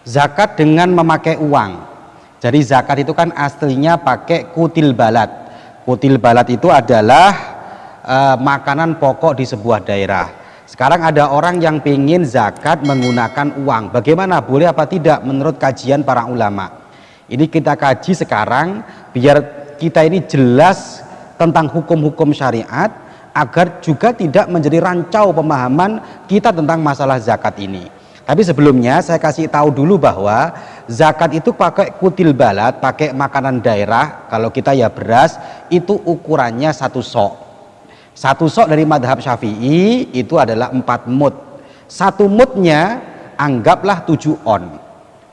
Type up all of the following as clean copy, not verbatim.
zakat dengan memakai uang. Jadi zakat itu kan aslinya pakai kutil balad. Kutil balad itu adalah makanan pokok di sebuah daerah. Sekarang ada orang yang ingin zakat menggunakan uang. Bagaimana? Boleh apa tidak menurut kajian para ulama? Ini kita kaji sekarang biar kita ini jelas tentang hukum-hukum syariat, agar juga tidak menjadi rancau pemahaman kita tentang masalah zakat ini. Tapi sebelumnya saya kasih tahu dulu bahwa zakat itu pakai kutil balad, pakai makanan daerah. Kalau kita ya beras, itu ukurannya 1 sok. 1 sok dari madhab Syafi'i itu adalah 4 mud. 1 mudnya anggaplah 7 on.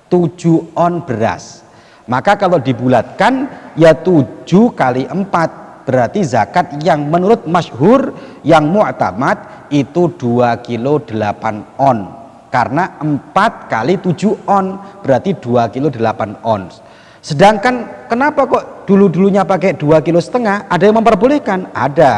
7 on beras. Maka kalau dibulatkan ya 7 kali 4. Berarti zakat yang menurut masyhur, yang mu'tamad itu 2 kilo 8 on. Karena 4 kali 7 on berarti 2 kilo 8 ons. Sedangkan kenapa kok dulu-dulunya pakai 2,5 kilo? Ada yang memperbolehkan? Ada.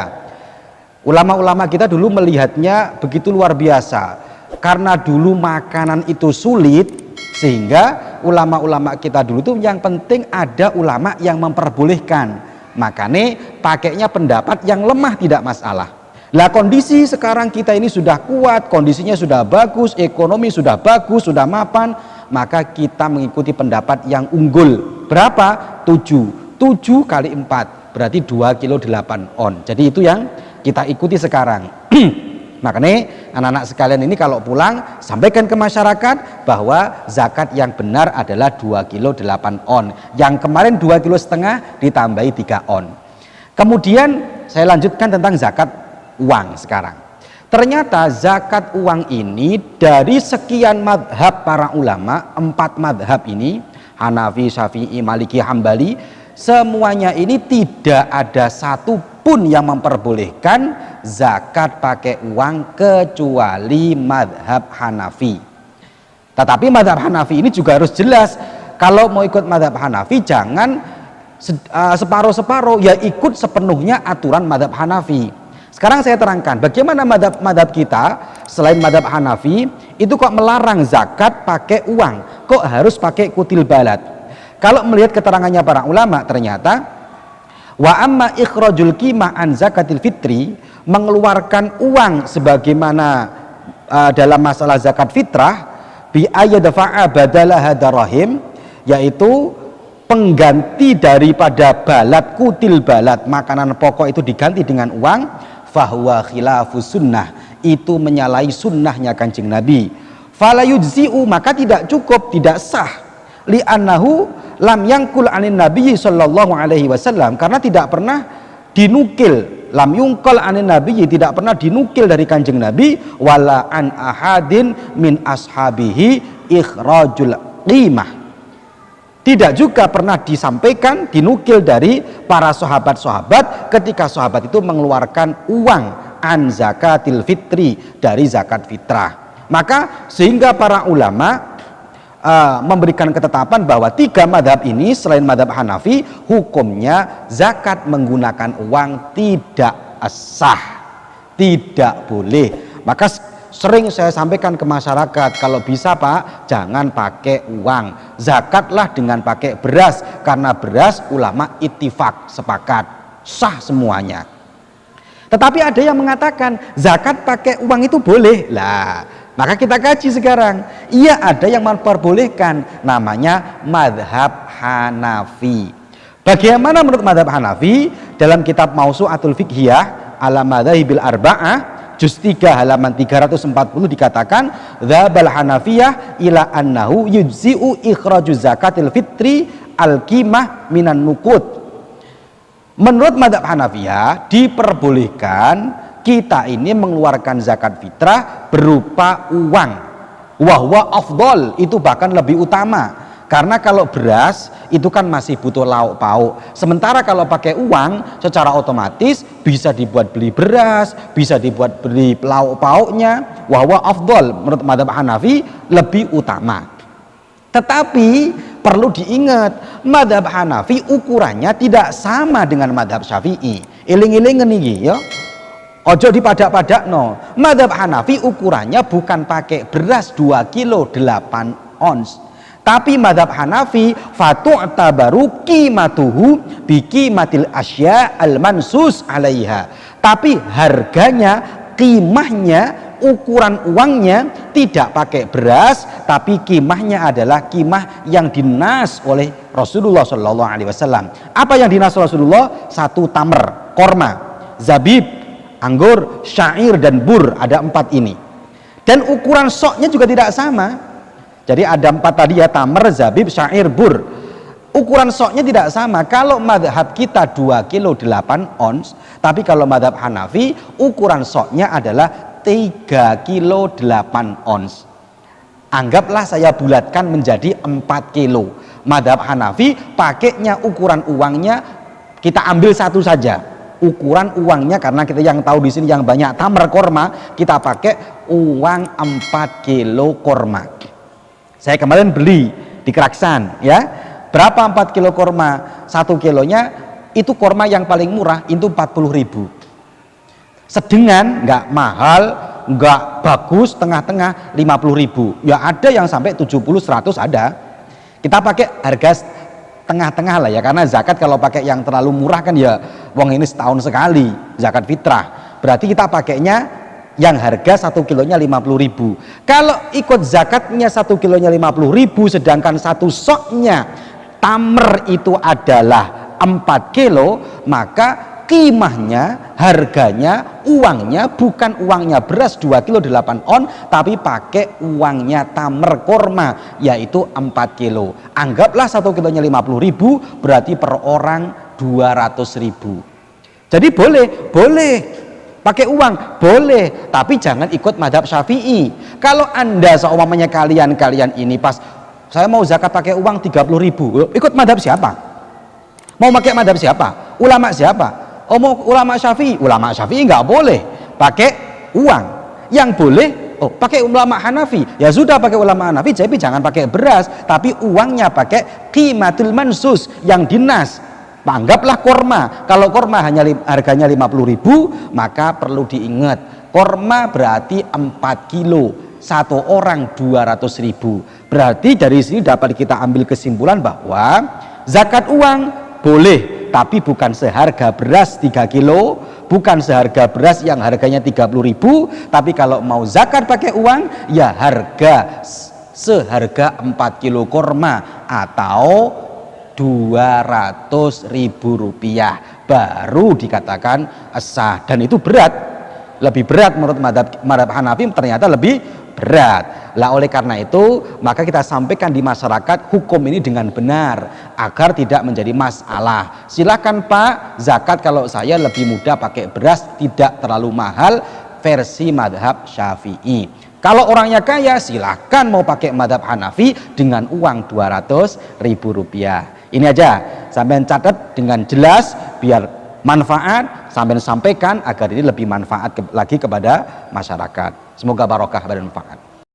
Ulama-ulama kita dulu melihatnya begitu luar biasa. Karena dulu makanan itu sulit, sehingga ulama-ulama kita dulu tuh yang penting ada ulama yang memperbolehkan. Makanya pakainya pendapat yang lemah tidak masalah. Lah kondisi sekarang kita ini sudah kuat, kondisinya sudah bagus, ekonomi sudah bagus, sudah mapan, maka kita mengikuti pendapat yang unggul. Berapa? 7 kali 4 berarti 2 kilo 8 on. Jadi itu yang kita ikuti sekarang. Makanya anak-anak sekalian ini kalau pulang sampaikan ke masyarakat bahwa zakat yang benar adalah 2 kilo 8 on. Yang kemarin 2,5 kilo ditambahi 3 on. Kemudian saya lanjutkan tentang zakat uang sekarang. Ternyata zakat uang ini dari sekian madhab para ulama, 4 madhab ini, Hanafi, Syafi'i, Maliki, Hambali, semuanya ini tidak ada satu pun yang memperbolehkan zakat pakai uang kecuali madhab Hanafi. Tetapi madhab Hanafi ini juga harus jelas. Kalau mau ikut madhab Hanafi jangan separuh-separuh, ya ikut sepenuhnya aturan madhab Hanafi. Sekarang saya terangkan bagaimana madhab kita selain madhab Hanafi itu kok melarang zakat pakai uang, kok harus pakai kutil balad. Kalau melihat keterangannya para ulama, ternyata wa amma ikhrajul qimah an zakatil fitri, mengeluarkan uang sebagaimana dalam masalah zakat fitrah, bi ayyadfa'a badalaha darahim, yaitu pengganti daripada balad, kutil balad, makanan pokok itu diganti dengan uang, fahuwa khilafus sunnah, itu menyalahi sunnahnya Kanjeng Nabi. Fala yujzi'u, maka tidak cukup, tidak sah. Li'annahu lam yangkul anin Nabi sallallahu alaihi wasallam, karena tidak pernah dinukil, lam yungkal anin Nabi, tidak pernah dinukil dari Kanjeng Nabi, wala an ahadin min ashabihi ikhrajul qimah, tidak juga pernah disampaikan, dinukil dari para sahabat-sahabat ketika sahabat itu mengeluarkan uang an zakatil fitri, dari zakat fitrah. Maka sehingga para ulama memberikan ketetapan bahwa 3 madhab ini selain madhab Hanafi, hukumnya zakat menggunakan uang tidak sah, tidak boleh. Maka sering saya sampaikan ke masyarakat, kalau bisa Pak jangan pakai uang, zakatlah dengan pakai beras, karena beras ulama ittifaq, sepakat, sah semuanya. Tetapi ada yang mengatakan zakat pakai uang itu boleh. Lah maka kita kaji sekarang. Iya, ada yang memperbolehkan, namanya madhab Hanafi. Bagaimana menurut madhab Hanafi? Dalam kitab Mausu'atul Fiqhiyah ala madhahibil arba'ah, juz 3 halaman 340 dikatakan, dzabal Hanafiyah ila annahu yujzi'u ikhraju zakatil fitri al-qimah minan nuqud. Menurut madhab Hanafiyah diperbolehkan kita ini mengeluarkan zakat fitrah berupa uang, wahwa afdol, itu bahkan lebih utama, karena kalau beras itu kan masih butuh lauk pauk, sementara kalau pakai uang secara otomatis bisa dibuat beli beras, bisa dibuat beli lauk pauknya, wahwa afdol, menurut madhab Hanafi lebih utama. Tetapi perlu diingat, madhab Hanafi ukurannya tidak sama dengan madhab Syafi'i. Iling-ilingen iki ya, ojo dipadak-padak no. Madhab Hanafi ukurannya bukan pakai beras 2 kilo 8 ons, Tapi madhab Hanafi fatu'tabaru qimatuhu biqimatil asya al mansus alaiha. Tapi harganya, qimahnya, ukuran uangnya tidak pakai beras, tapi qimahnya adalah qimah yang dinas oleh Rasulullah Shallallahu Alaihi Wasallam. Apa yang dinas Rasulullah? 1 tamer, korma, zabib, anggur, syair dan bur, ada 4 ini. Dan ukuran soknya juga tidak sama. Jadi ada 4 tadi ya, tamer, zabib, syair, bur. Ukuran soknya tidak sama. Kalau madhab kita 2 kilo 8 ons, tapi kalau madhab Hanafi ukuran soknya adalah 3 kilo 8 ons. Anggaplah saya bulatkan menjadi 4 kilo. Madhab Hanafi pakainya ukuran uangnya kita ambil 1 saja. Ukuran uangnya, karena kita yang tahu di sini yang banyak tamer korma, kita pakai uang 4 kilo korma. Saya kemarin beli di Keraksan ya, berapa 4 kilo korma? 1 kilonya itu korma yang paling murah itu 40.000. Sedengan, nggak mahal, nggak bagus, tengah-tengah 50.000. Ya ada yang sampai 70-100 ada. Kita pakai harga tengah-tengah lah ya, karena zakat kalau pakai yang terlalu murah kan ya wong ini setahun sekali zakat fitrah. Berarti kita pakainya yang harga 1 kilonya 50.000. Kalau ikut zakatnya 1 kilonya 50.000, sedangkan 1 soknya tamer itu adalah 4 kilo, maka qimahnya, harganya, uangnya bukan uangnya beras 2 kilo 8 on, tapi pakai uangnya tamer korma, yaitu 4 kilo. Anggaplah 1 kilonya 50.000, berarti per orang 200.000. Jadi boleh pakai uang, boleh, tapi jangan ikut madhab Syafi'i. Kalau anda seumpamanya kalian ini pas saya mau zakat pakai uang 30.000, ikut madhab siapa? Mau pakai madhab siapa? Ulama siapa? Oh mau ulama Syafi'i? Ulama Syafi'i nggak boleh pakai uang. Yang boleh pakai ulama Hanafi. Ya sudah pakai ulama Hanafi, tapi jangan pakai beras, tapi uangnya pakai qimatul mansus yang dinas. Anggaplah korma. Kalau korma hanya harganya 50.000, maka perlu diingat korma berarti 4 kilo, 1 orang 200.000. Berarti dari sini dapat kita ambil kesimpulan bahwa zakat uang boleh, tapi bukan seharga beras 3 kilo, bukan seharga beras yang harganya 30.000, tapi kalau mau zakat pakai uang ya harga seharga 4 kilo korma atau 200.000 rupiah baru dikatakan sah. Dan itu berat, lebih berat menurut madhab Hanafi, ternyata lebih berat. Lah oleh karena itu maka kita sampaikan di masyarakat hukum ini dengan benar agar tidak menjadi masalah. Silakan Pak, zakat kalau saya lebih mudah pakai beras, tidak terlalu mahal, versi madhab Syafi'i. Kalau orangnya kaya silahkan mau pakai madhab Hanafi dengan uang 200.000 rupiah. Ini aja, sampai catat dengan jelas biar manfaat, sampai sampaikan agar ini lebih manfaat lagi kepada masyarakat. Semoga barokah dan manfaat.